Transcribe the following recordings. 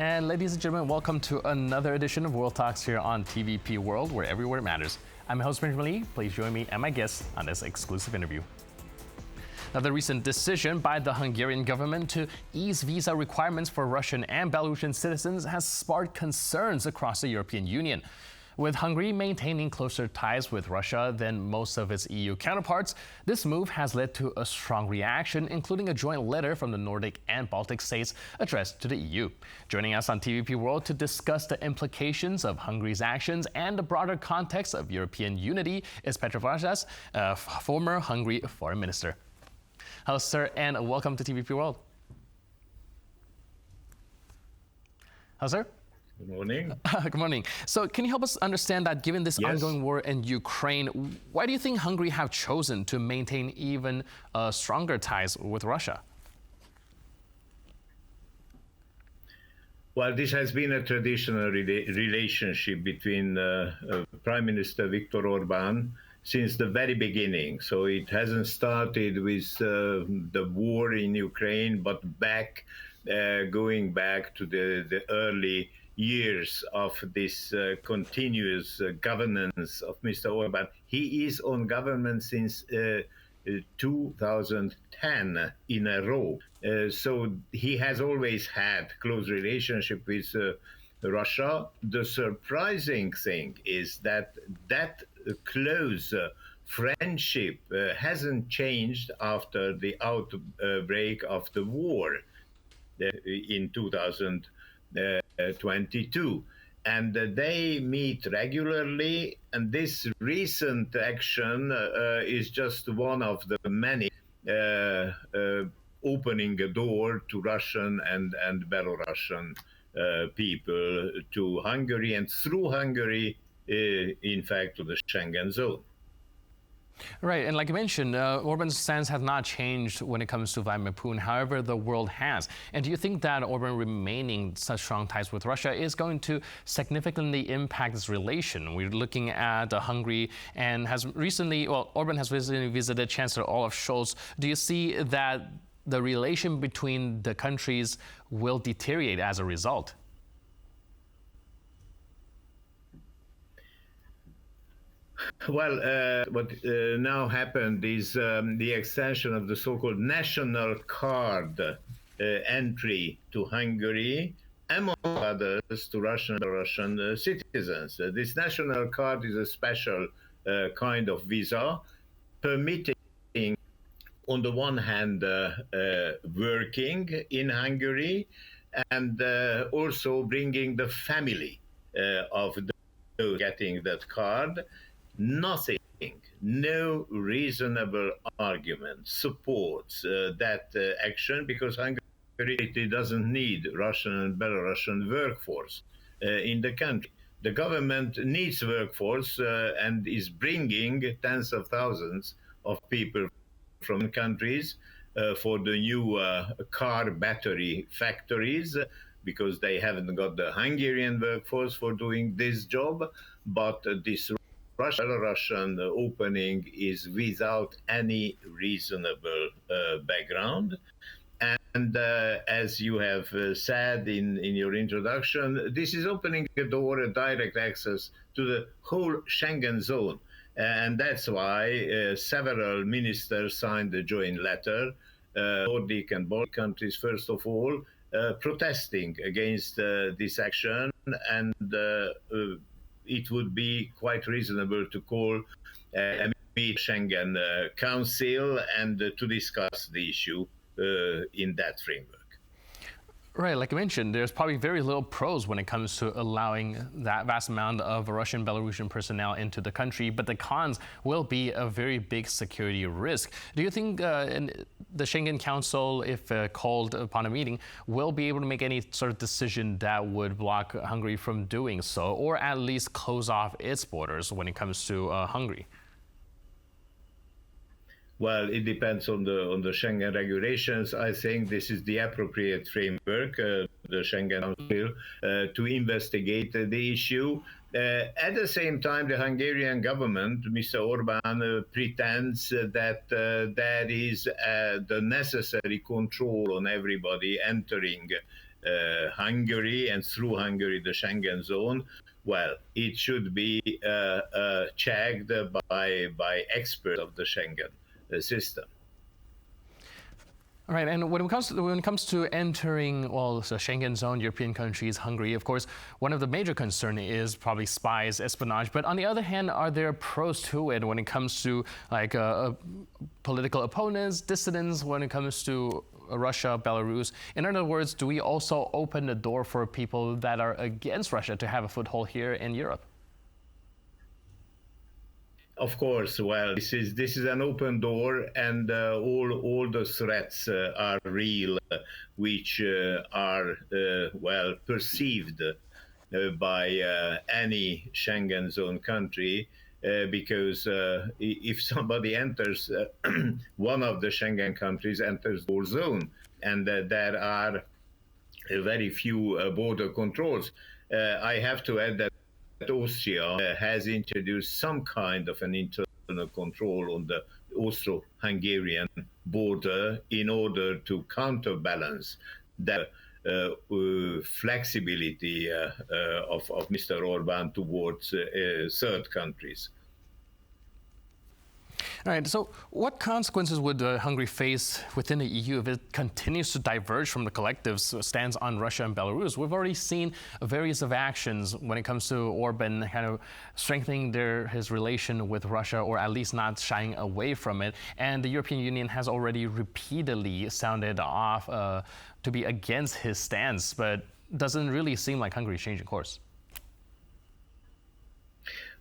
And ladies and gentlemen, welcome to another edition of World Talks here on TVP World, where everywhere matters. I'm your host, Benjamin Lee. Please join me and my guests on this exclusive interview. Now, the recent decision by the Hungarian government to ease visa requirements for Russian and Belarusian citizens has sparked concerns across the European Union. With Hungary maintaining closer ties with Russia than most of its EU counterparts, this move has led to a strong reaction, including a joint letter from the Nordic and Baltic states addressed to the EU. Joining us on TVP World to discuss the implications of Hungary's actions and the broader context of European unity is Péter Balázs, former Hungary Foreign Minister. Hello, sir, and welcome to TVP World. Hello, sir. Good morning. Good morning. So can you help us understand that given this ongoing war in Ukraine, why do you think Hungary have chosen to maintain even stronger ties with Russia? Well, this has been a traditional relationship between Prime Minister Viktor Orban since the very beginning. So it hasn't started with the war in Ukraine, but going back to the early years of this continuous governance of Mr. Orban. He is on government since 2010 in a row. So he has always had close relationship with Russia. The surprising thing is that close friendship hasn't changed after the outbreak of the war in 2022, and they meet regularly, and this recent action is just one of the many opening a door to Russian and Belarusian people to Hungary, and through Hungary, in fact, to the Schengen zone. Right, and like you mentioned, Orban's stance has not changed when it comes to Vladimir Putin. However, the world has. And do you think that Orban remaining such strong ties with Russia is going to significantly impact this relation? We're looking at Hungary and Orban has recently visited Chancellor Olaf Scholz. Do you see that the relation between the countries will deteriorate as a result? Well, what now happened is the extension of the so-called national card entry to Hungary, among others to Russian citizens. This national card is a special kind of visa, permitting, on the one hand, working in Hungary, and also bringing the family of those getting that card. Nothing, no reasonable argument supports that action, because Hungary doesn't need Russian and Belarusian workforce in the country. The government needs workforce and is bringing tens of thousands of people from countries for the new car battery factories, because they haven't got the Hungarian workforce for doing this job, but this Russian opening is without any reasonable background. And as you have said in your introduction, this is opening a door, a direct access to the whole Schengen zone. And that's why several ministers signed a joint letter, Nordic and Baltic countries first of all, protesting against this action, and it would be quite reasonable to call a Schengen Council and to discuss the issue in that framework. Right, like I mentioned, there's probably very little pros when it comes to allowing that vast amount of Russian Belarusian personnel into the country, but the cons will be a very big security risk. Do you think the Schengen Council, if called upon a meeting, will be able to make any sort of decision that would block Hungary from doing so, or at least close off its borders when it comes to Hungary? Well, it depends on the Schengen regulations. I think this is the appropriate framework, the Schengen Council, to investigate the issue. At the same time, the Hungarian government, Mr. Orban, pretends that there is the necessary control on everybody entering Hungary and through Hungary the Schengen zone, well, it should be checked by experts of the Schengen system. All right, and when it comes to entering, well, the Schengen zone, European countries, Hungary, of course, one of the major concern is probably spies, espionage. But on the other hand, are there pros to it when it comes to like political opponents, dissidents, when it comes to Russia, Belarus? In other words, do we also open the door for people that are against Russia to have a foothold here in Europe? Of course, well, this is an open door, and all the threats are real, which are well perceived by any Schengen zone country, because if somebody enters one of the Schengen countries, enters our zone, and there are very few border controls. I have to add that Austria has introduced some kind of an internal control on the Austro-Hungarian border in order to counterbalance that flexibility of Mr. Orban towards third countries. All right, so what consequences would Hungary face within the EU if it continues to diverge from the collective's stance on Russia and Belarus? We've already seen various of actions when it comes to Orban kind of strengthening his relation with Russia, or at least not shying away from it. And the European Union has already repeatedly sounded off to be against his stance, but doesn't really seem like Hungary is changing course.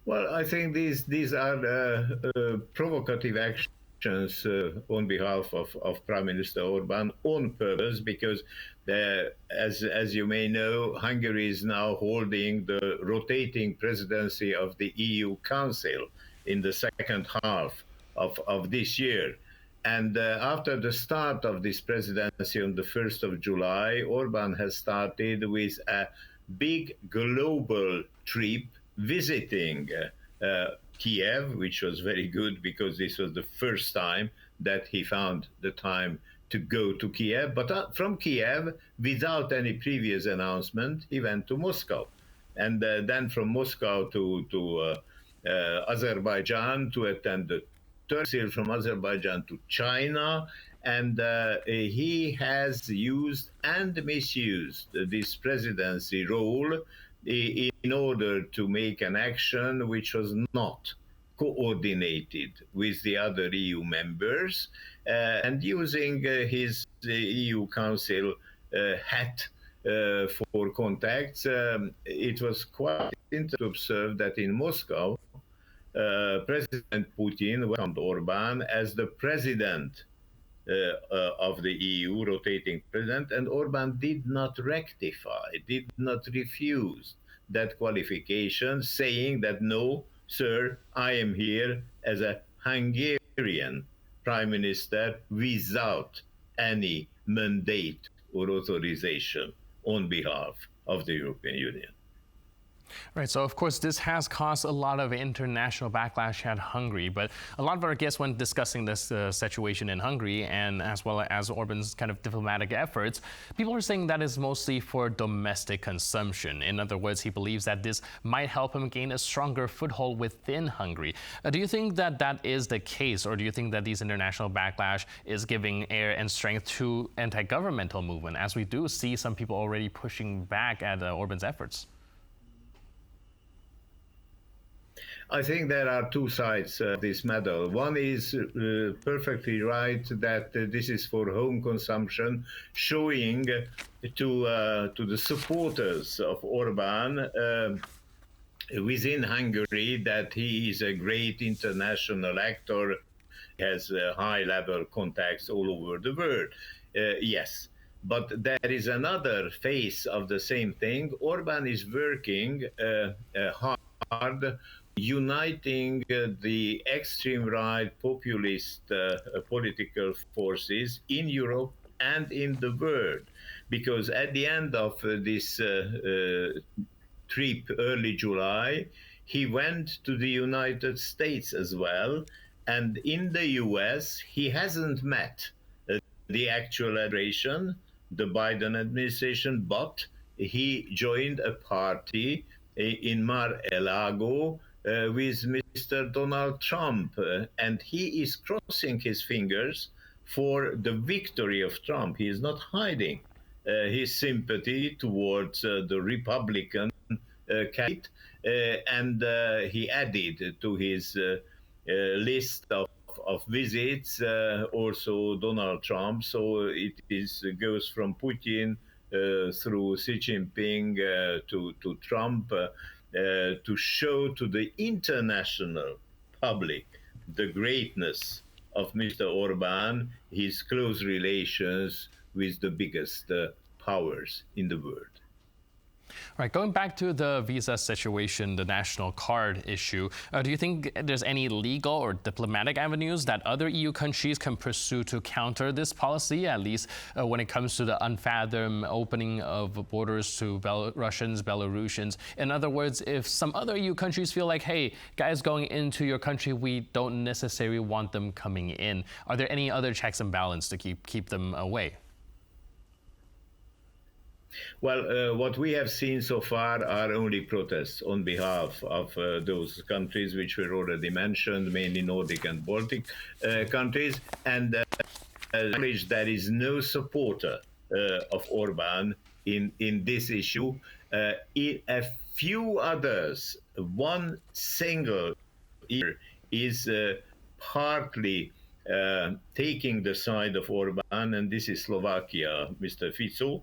Well, I think these are provocative actions on behalf of Prime Minister Orban on purpose, because as you may know, Hungary is now holding the rotating presidency of the EU Council in the second half of this year. And after the start of this presidency on the 1st of July, Orban has started with a big global trip visiting Kiev, which was very good because this was the first time that he found the time to go to Kiev. But from Kiev, without any previous announcement, he went to Moscow. And then from Moscow to Azerbaijan to attend the Turkey, from Azerbaijan to China. And he has used and misused this presidency role in order to make an action which was not coordinated with the other EU members, and using his EU Council hat for contacts. It was quite interesting to observe that in Moscow, President Putin welcomed Orban as the president of the EU, rotating president, and Orban did not rectify, did not refuse that qualification, saying that, no, sir, I am here as a Hungarian prime minister without any mandate or authorization on behalf of the European Union. Right, so of course this has caused a lot of international backlash at Hungary, but a lot of our guests, when discussing this situation in Hungary, and as well as Orban's kind of diplomatic efforts, people are saying that is mostly for domestic consumption. In other words, he believes that this might help him gain a stronger foothold within Hungary. Do you think that that is the case, or do you think that these international backlash is giving air and strength to anti-governmental movement, as we do see some people already pushing back at Orban's efforts? I think there are two sides of this medal. One is perfectly right that this is for home consumption, showing to the supporters of Orban within Hungary that he is a great international actor, has high-level contacts all over the world. Yes. But there is another face of the same thing. Orban is working hard, uniting the extreme right populist political forces in Europe and in the world. Because at the end of this trip, early July, he went to the United States as well. And in the US, he hasn't met the actual administration, the Biden administration, but he joined a party in Mar-a-Lago with Mr. Donald Trump, and he is crossing his fingers for the victory of Trump. He is not hiding his sympathy towards the Republican candidate, and he added to his list of visits also Donald Trump. So it goes from Putin through Xi Jinping to Trump to show to the international public the greatness of Mr. Orban, his close relations with the biggest powers in the world. Right, going back to the visa situation, the national card issue, do you think there's any legal or diplomatic avenues that other EU countries can pursue to counter this policy, at least when it comes to the unfathomed opening of borders to Russians, Belarusians? In other words, if some other EU countries feel like, hey, guys going into your country, we don't necessarily want them coming in, are there any other checks and balances to keep them away? Well, what we have seen so far are only protests on behalf of those countries which were already mentioned, mainly Nordic and Baltic countries, and there is no supporter of Orban in this issue. In a few others, one single year is partly taking the side of Orban, and this is Slovakia, Mr. Fico,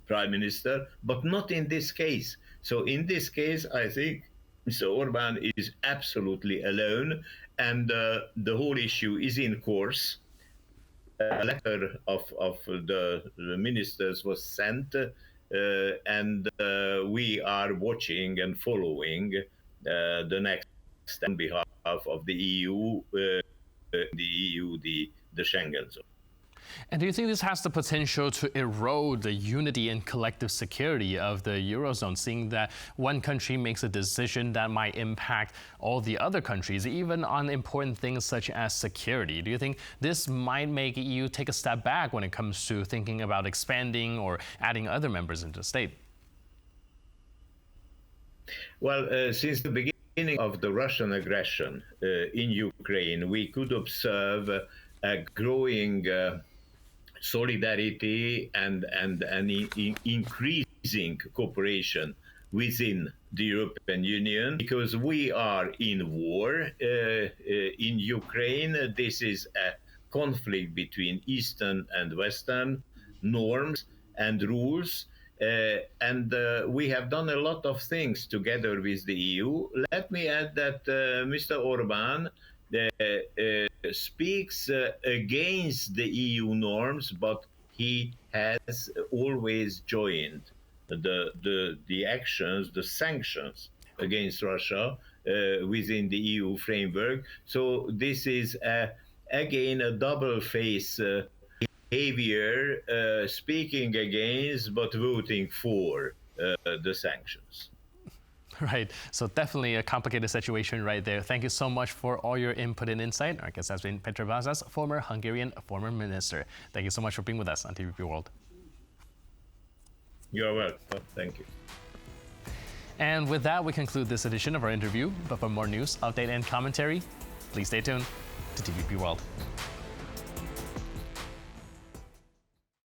Prime Minister, but not in this case. So in this case, I think Mr. Orban is absolutely alone, and the whole issue is in course. A letter of the ministers was sent, and we are watching and following the next step on behalf of the EU, the Schengen zone. And do you think this has the potential to erode the unity and collective security of the Eurozone, seeing that one country makes a decision that might impact all the other countries, even on important things such as security? Do you think this might make EU take a step back when it comes to thinking about expanding or adding other members into the state? Well, since the beginning of the Russian aggression in Ukraine, we could observe a growing solidarity and increasing cooperation within the European Union, because we are in war in Ukraine. This is a conflict between Eastern and Western norms and rules, and we have done a lot of things together with the EU. Let me add that Mr. Orban speaks against the EU norms, but he has always joined the actions, the sanctions against Russia within the EU framework. So this is again a double-face behavior, speaking against but voting for the sanctions. Right. So definitely a complicated situation right there. Thank you so much for all your input and insight. Our guest has been Péter Balázs, former Hungarian Foreign Minister. Thank you so much for being with us on TVP World. You're welcome. Thank you. And with that, we conclude this edition of our interview. But for more news, update, and commentary, please stay tuned to TVP World.